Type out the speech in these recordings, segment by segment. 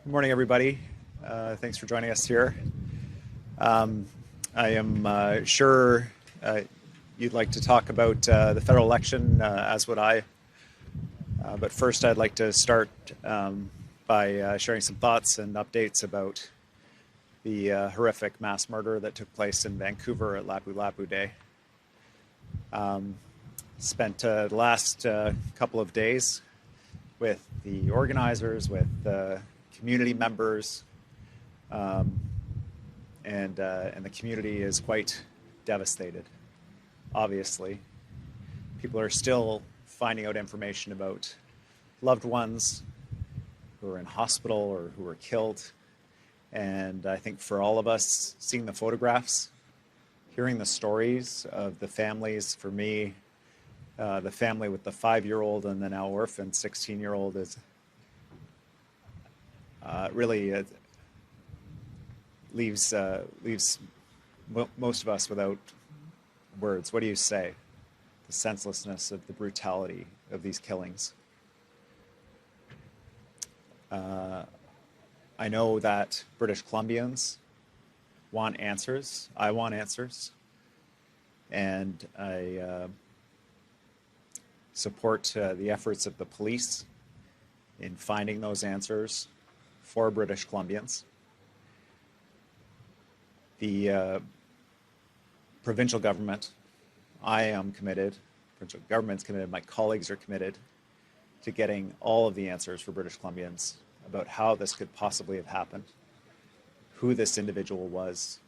Good morning, everybody. Thanks for joining us here. I am sure you'd like to talk about the federal election, as would I. But first, I'd like to start by sharing some thoughts and updates about the horrific mass murder that took place in Vancouver at Lapu Lapu Day. Spent the last couple of days with the organizers, with the community members, and the community is quite devastated. Obviously, people are still finding out information about loved ones who are in hospital or who were killed. And I think for all of us, seeing the photographs, hearing the stories of the families, for me, the family with the 5-year-old and the now orphan 16-year-old is really leaves most of us without words. What do you say? The senselessness of the brutality of these killings. I know that British Columbians want answers. I want answers. And I support the efforts of the police in finding those answers for British Columbians. The provincial government, I am committed, provincial government's committed, my colleagues are committed to getting all of the answers for British Columbians about how this could possibly have happened, who this individual was,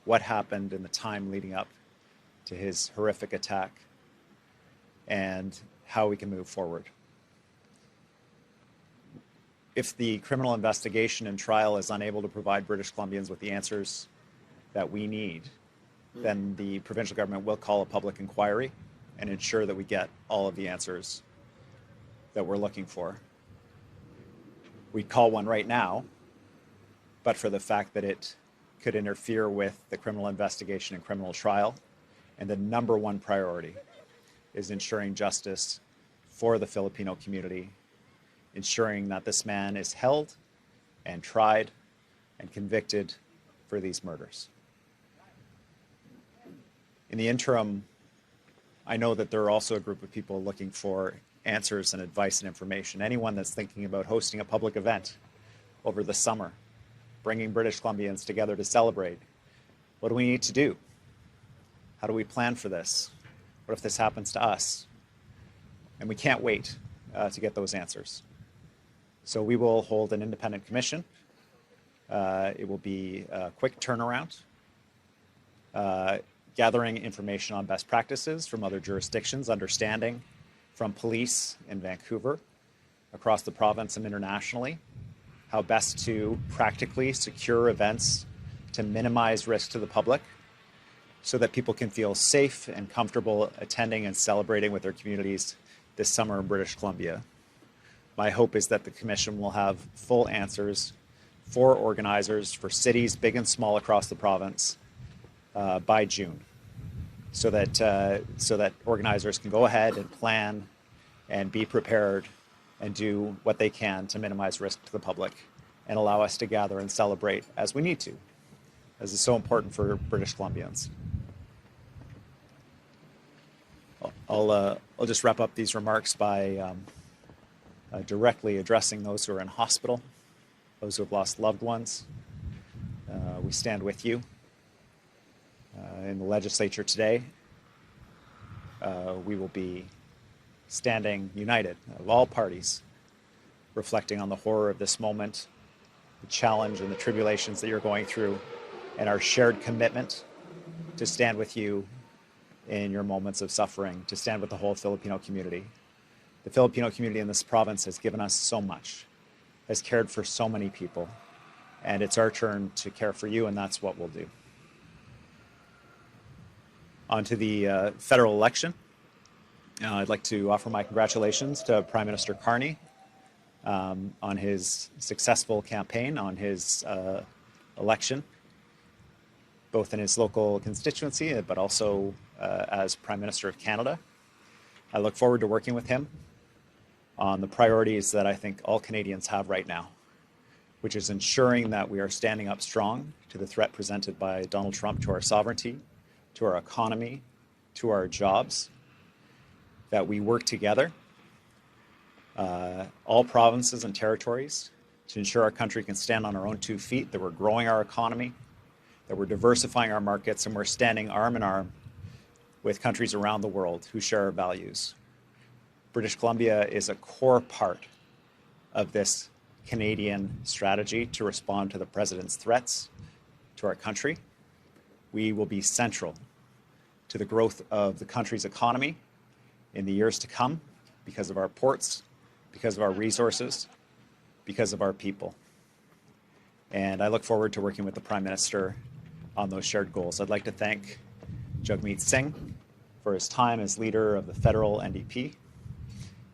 what happened in the time leading up to his horrific attack, and how we can move forward. If the criminal investigation and trial is unable to provide British Columbians with the answers that we need, then the provincial government will call a public inquiry and ensure that we get all of the answers that we're looking for. We'd call one right now, but for the fact that it could interfere with the criminal investigation and criminal trial, and the number one priority is ensuring justice for the Filipino community, ensuring that this man is held and tried and convicted for these murders. In the interim, I know that there are also a group of people looking for answers and advice and information. Anyone that's thinking about hosting a public event over the summer, bringing British Columbians together to celebrate, what do we need to do? How do we plan for this? What if this happens to us? And we can't wait to get those answers. So we will hold an independent commission. It will be a quick turnaround, gathering information on best practices from other jurisdictions, understanding from police in Vancouver, across the province and internationally, how best to practically secure events to minimize risk to the public so that people can feel safe and comfortable attending and celebrating with their communities this summer in British Columbia. My hope is that the Commission will have full answers for organizers, for cities big and small across the province by June, so that organizers can go ahead and plan and be prepared and do what they can to minimize risk to the public and allow us to gather and celebrate as we need to, as is so important for British Columbians. I'll just wrap up these remarks by directly addressing those who are in hospital, those who have lost loved ones. We stand with you. In the legislature today, we will be standing united of all parties, reflecting on the horror of this moment, the challenge and the tribulations that you're going through, and our shared commitment to stand with you in your moments of suffering, to stand with the whole Filipino community. The Filipino community in this province has given us so much, has cared for so many people, and it's our turn to care for you, and that's what we'll do. On to the federal election. I'd like to offer my congratulations to Prime Minister Carney on his successful campaign, on his election, both in his local constituency, but also as Prime Minister of Canada. I look forward to working with him on the priorities that I think all Canadians have right now, which is ensuring that we are standing up strong to the threat presented by Donald Trump to our sovereignty, to our economy, to our jobs, that we work together, all provinces and territories, to ensure our country can stand on our own 2 feet, that we're growing our economy, that we're diversifying our markets, and we're standing arm in arm with countries around the world who share our values. British Columbia is a core part of this Canadian strategy to respond to the president's threats to our country. We will be central to the growth of the country's economy in the years to come because of our ports, because of our resources, because of our people. And I look forward to working with the Prime Minister on those shared goals. I'd like to thank Jagmeet Singh for his time as leader of the federal NDP.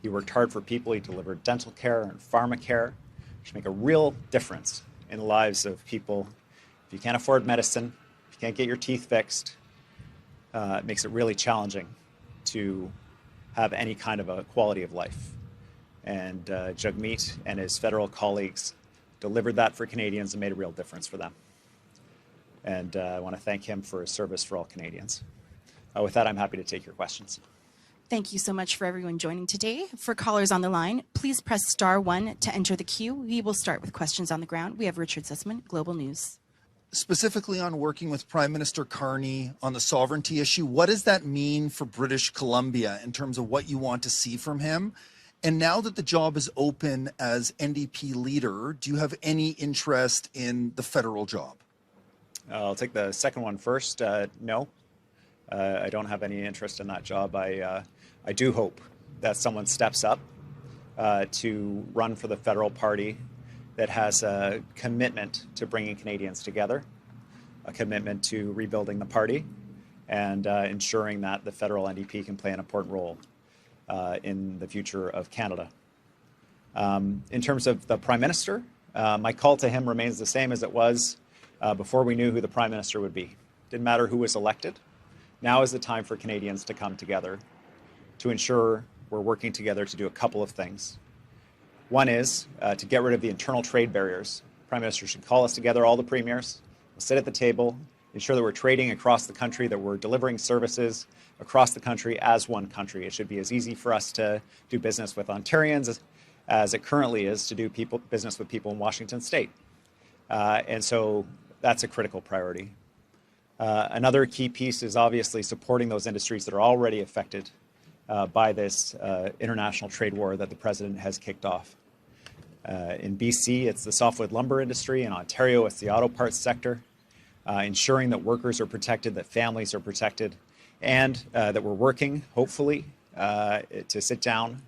He worked hard for people. He delivered dental care and pharma care, which make a real difference in the lives of people. If you can't afford medicine, if you can't get your teeth fixed, it makes it really challenging to have any kind of a quality of life. And Jagmeet and his federal colleagues delivered that for Canadians and made a real difference for them. And I want to thank him for his service for all Canadians. With that, I'm happy to take your questions. Thank you so much for everyone joining today. For callers on the line, please press *1 to enter the queue. We will start with questions on the ground. We have Richard Sussman, Global News. Specifically on working with Prime Minister Carney on the sovereignty issue, what does that mean for British Columbia in terms of what you want to see from him? And now that the job is open as NDP leader, do you have any interest in the federal job? I'll take the second one first. No, I don't have any interest in that job. I do hope that someone steps up to run for the federal party that has a commitment to bringing Canadians together, a commitment to rebuilding the party, and ensuring that the federal NDP can play an important role in the future of Canada. In terms of the Prime Minister, my call to him remains the same as it was before we knew who the Prime Minister would be. Didn't matter who was elected. Now is the time for Canadians to come together to ensure we're working together to do a couple of things. One is to get rid of the internal trade barriers. The Prime Minister should call us together, all the premiers. We'll sit at the table, ensure that we're trading across the country, that we're delivering services across the country as one country. It should be as easy for us to do business with Ontarians as it currently is to do business with people in Washington State. And so that's a critical priority. Another key piece is obviously supporting those industries that are already affected by this international trade war that the president has kicked off. In BC, it's the softwood lumber industry. In Ontario, it's the auto parts sector. Ensuring that workers are protected, that families are protected, and that we're working, hopefully, to sit down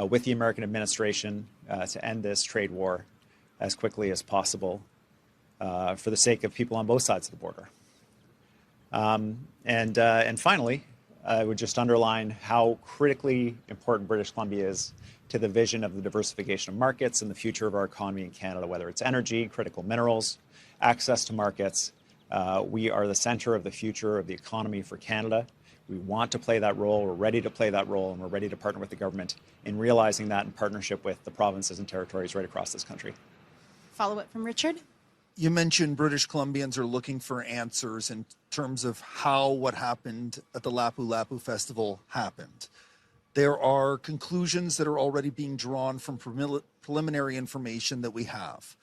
with the American administration to end this trade war as quickly as possible for the sake of people on both sides of the border. And finally, I would just underline how critically important British Columbia is to the vision of the diversification of markets and the future of our economy in Canada, whether it's energy, critical minerals, access to markets. We are the center of the future of the economy for Canada. We want to play that role. We're ready to play that role, and we're ready to partner with the government in realizing that in partnership with the provinces and territories right across this country. Follow-up from Richard. You mentioned British Columbians are looking for answers in terms of how what happened at the Lapu Lapu Festival happened. There are conclusions that are already being drawn from preliminary information that we have.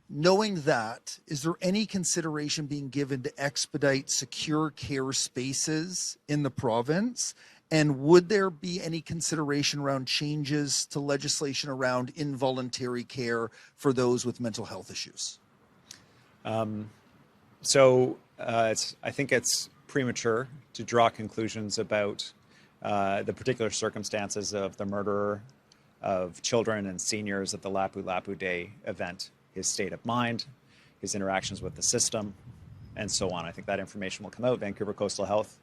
Knowing that, is there any consideration being given to expedite secure care spaces in the province? And would there be any consideration around changes to legislation around involuntary care for those with mental health issues? I think it's premature to draw conclusions about the particular circumstances of the murder of children and seniors at the Lapu Lapu Day event, his state of mind, his interactions with the system, and so on. I think that information will come out. Vancouver Coastal Health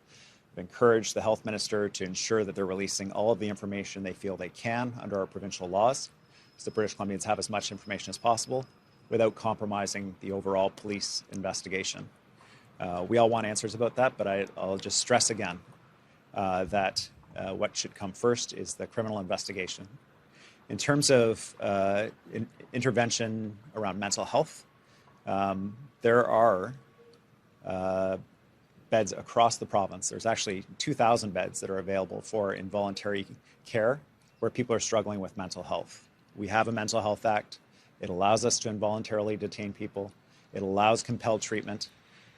have encouraged the health minister to ensure that they're releasing all of the information they feel they can under our provincial laws, so the British Columbians have as much information as possible without compromising the overall police investigation. We all want answers about that, but I'll just stress again that what should come first is the criminal investigation. In terms of intervention around mental health, there are beds across the province. There's actually 2,000 beds that are available for involuntary care where people are struggling with mental health. We have a Mental Health Act. It allows us to involuntarily detain people. It allows compelled treatment.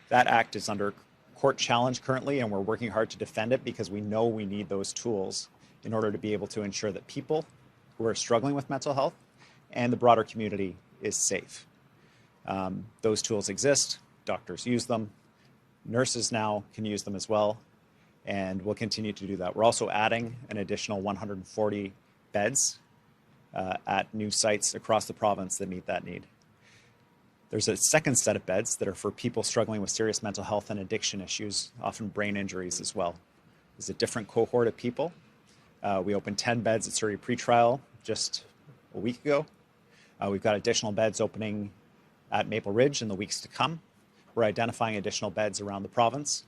That act is under court challenge currently, and we're working hard to defend it because we know we need those tools in order to be able to ensure that people who are struggling with mental health and the broader community is safe. Those tools exist. Doctors use them. Nurses now can use them as well, and we'll continue to do that. We're also adding an additional 140 beds at new sites across the province that meet that need. There's a second set of beds that are for people struggling with serious mental health and addiction issues, often brain injuries as well. There's a different cohort of people. We opened 10 beds at Surrey pretrial just a week ago. We've got additional beds opening at Maple Ridge in the weeks to come. We're identifying additional beds around the province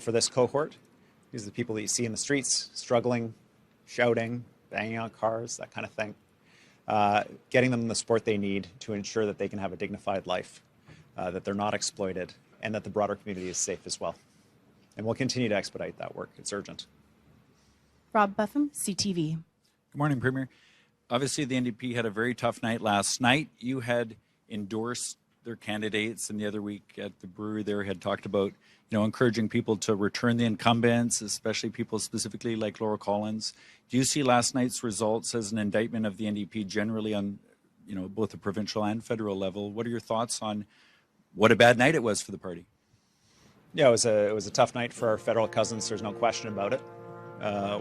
for this cohort. These are the people that you see in the streets, struggling, shouting, banging on cars, that kind of thing. Getting them the support they need to ensure that they can have a dignified life, that they're not exploited, and that the broader community is safe as well. And we'll continue to expedite that work. It's urgent. Rob Buffum, CTV. Good morning, Premier. Obviously, the NDP had a very tough night last night. You had endorsed their candidates, and the other week at the brewery there had talked about, encouraging people to return the incumbents, especially people specifically like Laura Collins. Do you see last night's results as an indictment of the NDP generally on, both the provincial and federal level? What are your thoughts on what a bad night it was for the party? Yeah, it was a tough night for our federal cousins. There's no question about it.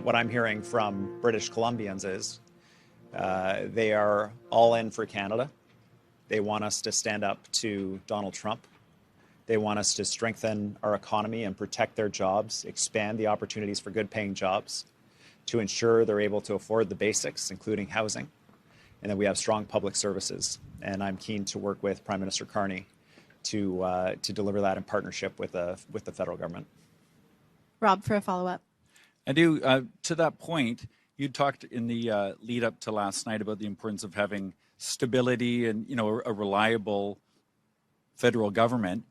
What I'm hearing from British Columbians is they are all in for Canada. They want us to stand up to Donald Trump. They want us to strengthen our economy and protect their jobs, expand the opportunities for good-paying jobs, to ensure they're able to afford the basics, including housing, and that we have strong public services. And I'm keen to work with Prime Minister Carney to deliver that in partnership with the federal government. Rob, for a follow-up. I do. To that point, you talked in the lead up to last night about the importance of having stability and, a reliable federal government.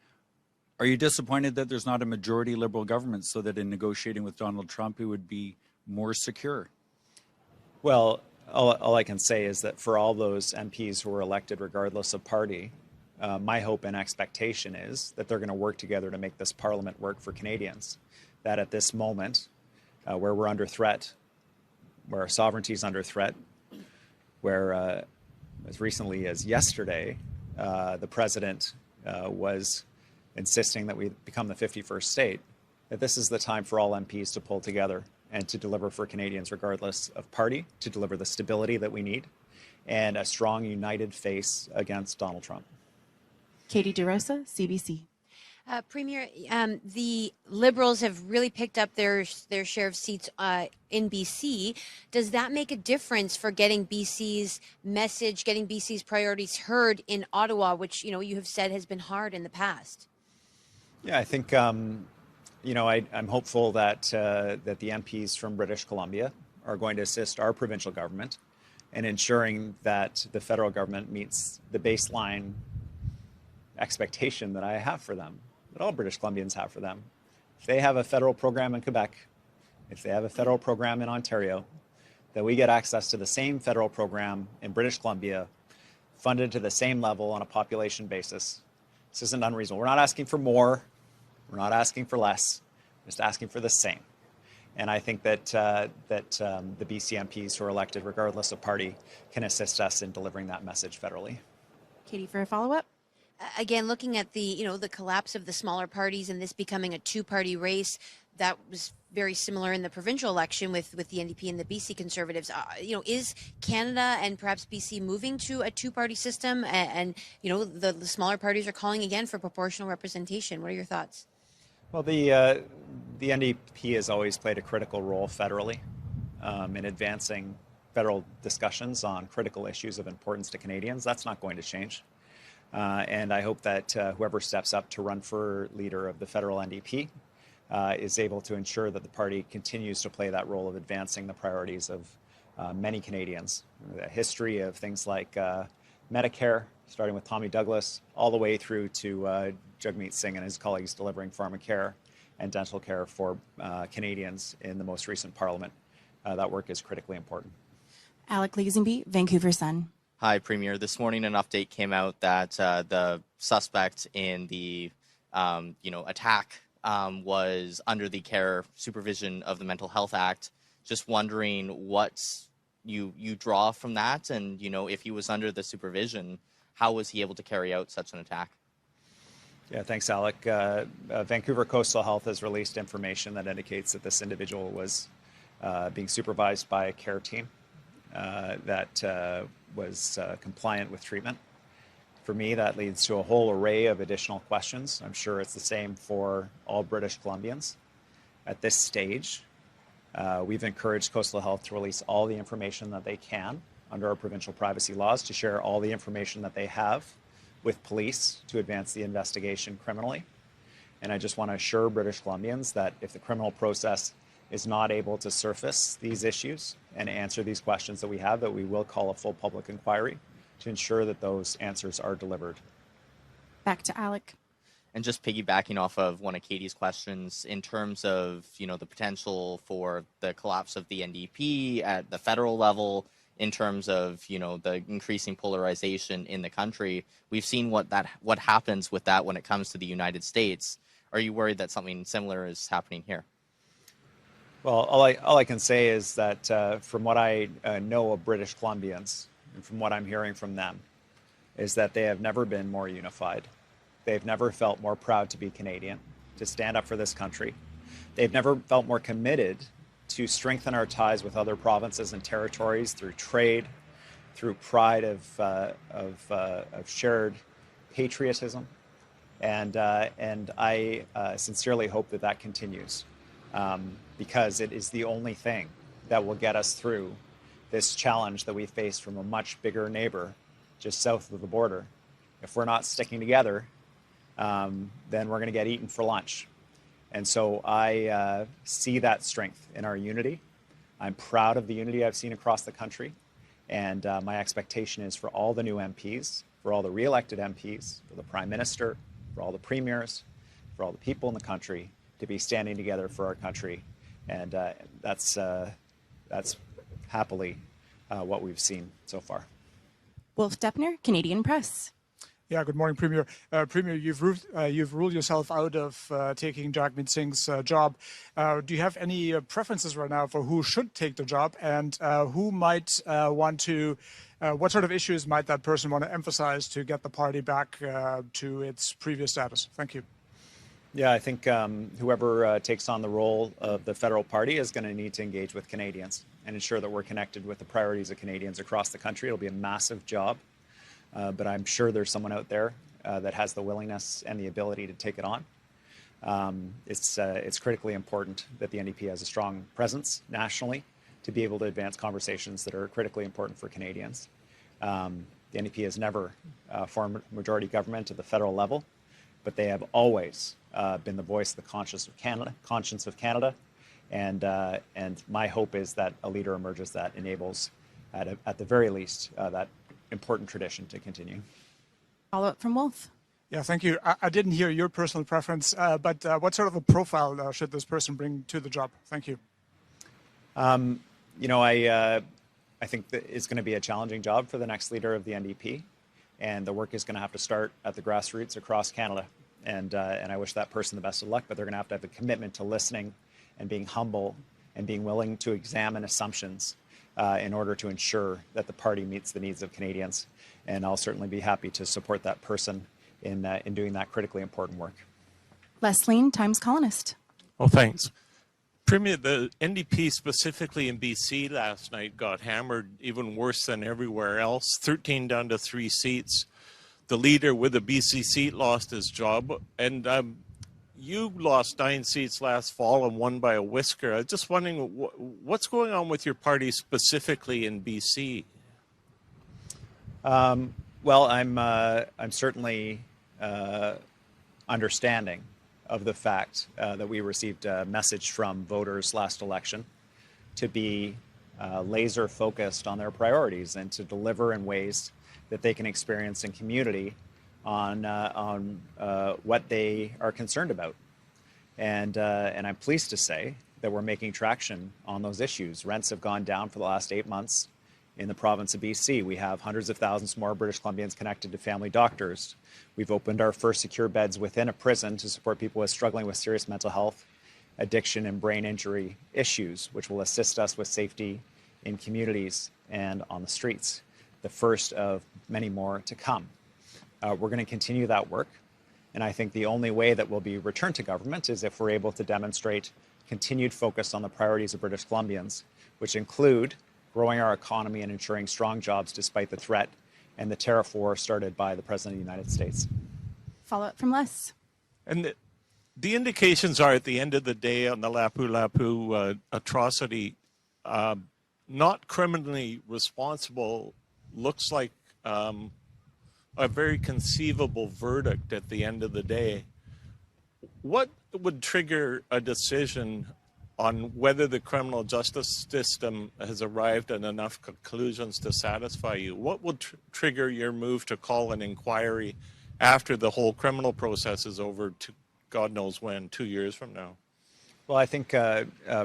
Are you disappointed that there's not a majority Liberal government so that in negotiating with Donald Trump, it would be more secure? Well, all I can say is that for all those MPs who were elected, regardless of party, my hope and expectation is that they're going to work together to make this Parliament work for Canadians. That at this moment, where we're under threat, where our sovereignty is under threat, where as recently as yesterday, the president was insisting that we become the 51st state, that this is the time for all MPs to pull together and to deliver for Canadians regardless of party, to deliver the stability that we need and a strong, united face against Donald Trump. Katie DeRosa, CBC. Premier, the Liberals have really picked up their share of seats in BC. Does that make a difference for getting BC's message, getting BC's priorities heard in Ottawa, which, you have said has been hard in the past? Yeah, I think, I'm hopeful that the MPs from British Columbia are going to assist our provincial government in ensuring that the federal government meets the baseline expectation that I have for them, that all British Columbians have for them. If they have a federal program in Quebec, if they have a federal program in Ontario, that we get access to the same federal program in British Columbia, funded to the same level on a population basis. This isn't unreasonable. We're not asking for more. We're not asking for less. We're just asking for the same. And I think that the BC MPs who are elected, regardless of party, can assist us in delivering that message federally. Katie, for a follow-up. Again, looking at the collapse of the smaller parties and this becoming a two-party race, that was very similar in the provincial election with the NDP and the BC Conservatives. Is Canada and perhaps BC moving to a two-party system? And the smaller parties are calling again for proportional representation. What are your thoughts? Well, the NDP has always played a critical role federally in advancing federal discussions on critical issues of importance to Canadians. That's not going to change. And I hope that whoever steps up to run for leader of the federal NDP is able to ensure that the party continues to play that role of advancing the priorities of many Canadians. A history of things like Medicare, starting with Tommy Douglas, all the way through to Jagmeet Singh and his colleagues delivering pharmacare and dental care for Canadians in the most recent parliament. That work is critically important. Alec Lazenby, Vancouver Sun. Hi, Premier. This morning, an update came out that the suspect in the attack was under the care supervision of the Mental Health Act. Just wondering what you draw from that, and if he was under the supervision, how was he able to carry out such an attack? Yeah, thanks, Alec. Vancouver Coastal Health has released information that indicates that this individual was being supervised by a care team that was compliant with treatment. For me, that leads to a whole array of additional questions. I'm sure it's the same for all British Columbians. At this stage, we've encouraged Coastal Health to release all the information that they can under our provincial privacy laws, to share all the information that they have with police to advance the investigation criminally. And I just want to assure British Columbians that if the criminal process is not able to surface these issues and answer these questions that we have, that we will call a full public inquiry to ensure that those answers are delivered. Back to Alec. And just piggybacking off of one of Katie's questions, in terms of the potential for the collapse of the NDP at the federal level, in terms of the increasing polarization in the country, we've seen what happens with that when it comes to the United States. Are you worried that something similar is happening here? Well, all I can say is that from what I know of British Columbians and from what I'm hearing from them, is that they have never been more unified. They've never felt more proud to be Canadian, to stand up for this country. They've never felt more committed to strengthen our ties with other provinces and territories through trade, through pride of shared patriotism, and I sincerely hope that continues, because it is the only thing that will get us through this challenge that we face from a much bigger neighbor just south of the border. If we're not sticking together, then we're going to get eaten for lunch. And so I see that strength in our unity. I'm proud of the unity I've seen across the country. And my expectation is for all the new MPs, for all the re-elected MPs, for the Prime Minister, for all the premiers, for all the people in the country to be standing together for our country. And that's happily what we've seen so far. Wolf Deppner, Canadian Press. Yeah, good morning, Premier. Premier, you've ruled yourself out of taking Jagmeet Singh's job. Do you have any preferences right now for who should take the job, and who might want to? What sort of issues might that person want to emphasize to get the party back to its previous status? Thank you. Yeah, I think whoever takes on the role of the federal party is going to need to engage with Canadians and ensure that we're connected with the priorities of Canadians across the country. It'll be a massive job. But I'm sure there's someone out there that has the willingness and the ability to take it on. It's critically important that the NDP has a strong presence nationally to be able to advance conversations that are critically important for Canadians. The NDP has never formed majority government at the federal level, but they have always been the voice of the conscience of Canada. And my hope is that a leader emerges that enables, at the very least, that important tradition to continue. Follow up from Wolf. Yeah, thank you. I didn't hear your personal preference, but what sort of a profile should this person bring to the job? Thank you. I think that it's going to be a challenging job for the next leader of the NDP, and the work is going to have to start at the grassroots across Canada. And I wish that person the best of luck, but they're going to have a commitment to listening and being humble and being willing to examine assumptions in order to ensure that the party meets the needs of Canadians. And I'll certainly be happy to support that person in doing that critically important work. Les Lean, Times Colonist. Well, thanks. Premier, the NDP specifically in BC last night got hammered even worse than everywhere else, 13 down to 3 seats. The leader with a BC seat lost his job, and you lost 9 seats last fall and won by a whisker. I was just wondering what's going on with your party specifically in BC? Well, I'm certainly understanding of the fact that we received a message from voters last election to be laser focused on their priorities and to deliver in ways that they can experience in community on what they are concerned about. And I'm pleased to say that we're making traction on those issues. Rents have gone down for the last 8 months in the province of BC. We have hundreds of thousands more British Columbians connected to family doctors. We've opened our first secure beds within a prison to support people struggling with serious mental health, addiction, and brain injury issues, which will assist us with safety in communities and on the streets. The first of many more to come. We're going to continue that work. And I think the only way that we'll be returned to government is if we're able to demonstrate continued focus on the priorities of British Columbians, which include growing our economy and ensuring strong jobs despite the threat and the tariff war started by the President of the United States. Follow up from Les. And the indications are at the end of the day on the Lapu-Lapu atrocity, not criminally responsible looks like a very conceivable verdict at the end of the day. What would trigger a decision on whether the criminal justice system has arrived at enough conclusions to satisfy you? What would trigger your move to call an inquiry after the whole criminal process is over to God knows when, 2 years from now? Well, I think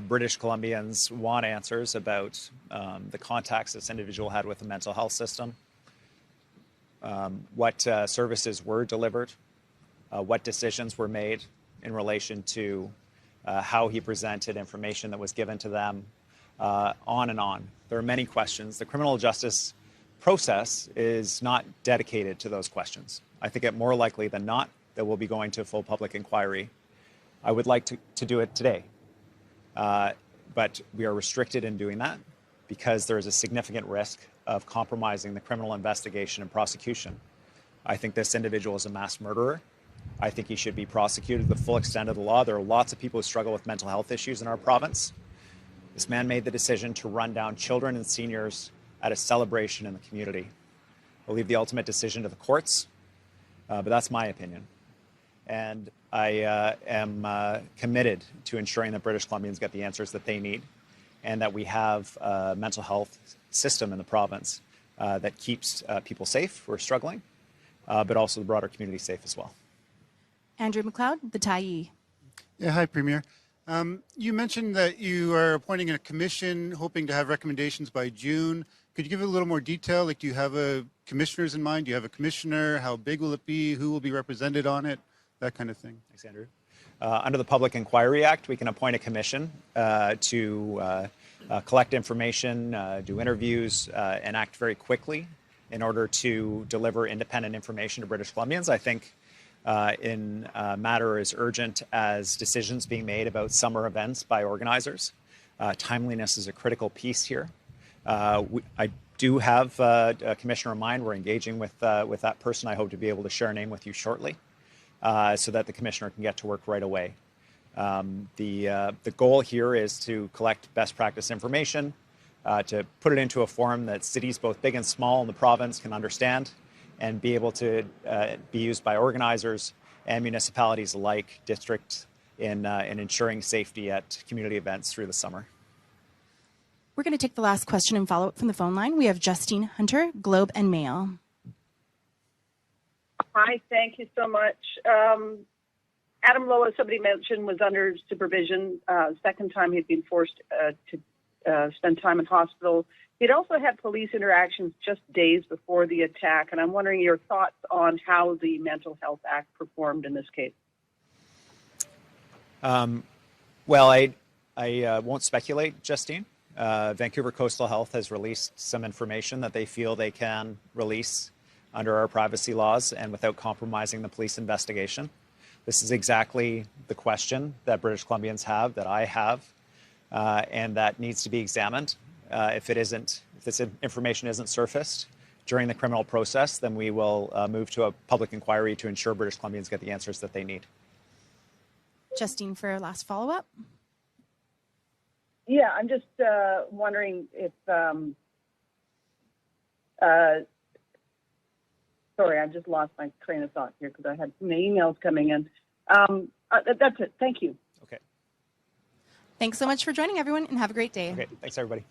British Columbians want answers about the contacts this individual had with the mental health system, what services were delivered, what decisions were made in relation to how he presented information that was given to them, on and on. There are many questions. The criminal justice process is not dedicated to those questions. I think it more likely than not that we'll be going to a full public inquiry. I would like to do it today, but we are restricted in doing that because there is a significant risk of compromising the criminal investigation and prosecution. I think this individual is a mass murderer. I think he should be prosecuted to the full extent of the law. There are lots of people who struggle with mental health issues in our province. This man made the decision to run down children and seniors at a celebration in the community. I'll leave the ultimate decision to the courts, but that's my opinion. And I am committed to ensuring that British Columbians get the answers that they need and that we have a mental health system in the province that keeps people safe who are struggling, but also the broader community safe as well. Andrew McLeod, the Tyee. Yeah, hi, Premier. You mentioned that you are appointing a commission, hoping to have recommendations by June. Could you give a little more detail? Like, do you have commissioners in mind? Do you have a commissioner? How big will it be? Who will be represented on it? That kind of thing. Thanks, Andrew. Under the Public Inquiry Act, we can appoint a commission to collect information, do interviews, and act very quickly in order to deliver independent information to British Columbians. I think in a matter as urgent as decisions being made about summer events by organizers, timeliness is a critical piece here. I do have a commissioner in mind. We're engaging with that person. I hope to be able to share a name with you shortly so that the commissioner can get to work right away. The goal here is to collect best practice information, to put it into a form that cities both big and small in the province can understand and be able to be used by organizers and municipalities alike, districts, in ensuring safety at community events through the summer. We're going to take the last question and follow up from the phone line. We have Justine Hunter, Globe and Mail. Hi, thank you so much. Adam Lowe, as somebody mentioned, was under supervision. Second time he'd been forced to spend time in hospital. He'd also had police interactions just days before the attack, and I'm wondering your thoughts on how the Mental Health Act performed in this case. Well, I won't speculate, Justine. Vancouver Coastal Health has released some information that they feel they can release under our privacy laws and without compromising the police investigation. This is exactly the question that British Columbians have, that I have, and that needs to be examined. If this information isn't surfaced during the criminal process, then we will move to a public inquiry to ensure British Columbians get the answers that they need. Justine, for a last follow-up. Yeah, I'm just wondering if, sorry, I just lost my train of thought here because I had some emails coming in. That's it. Thank you. Okay. Thanks so much for joining, everyone, and have a great day. Okay. Thanks, everybody.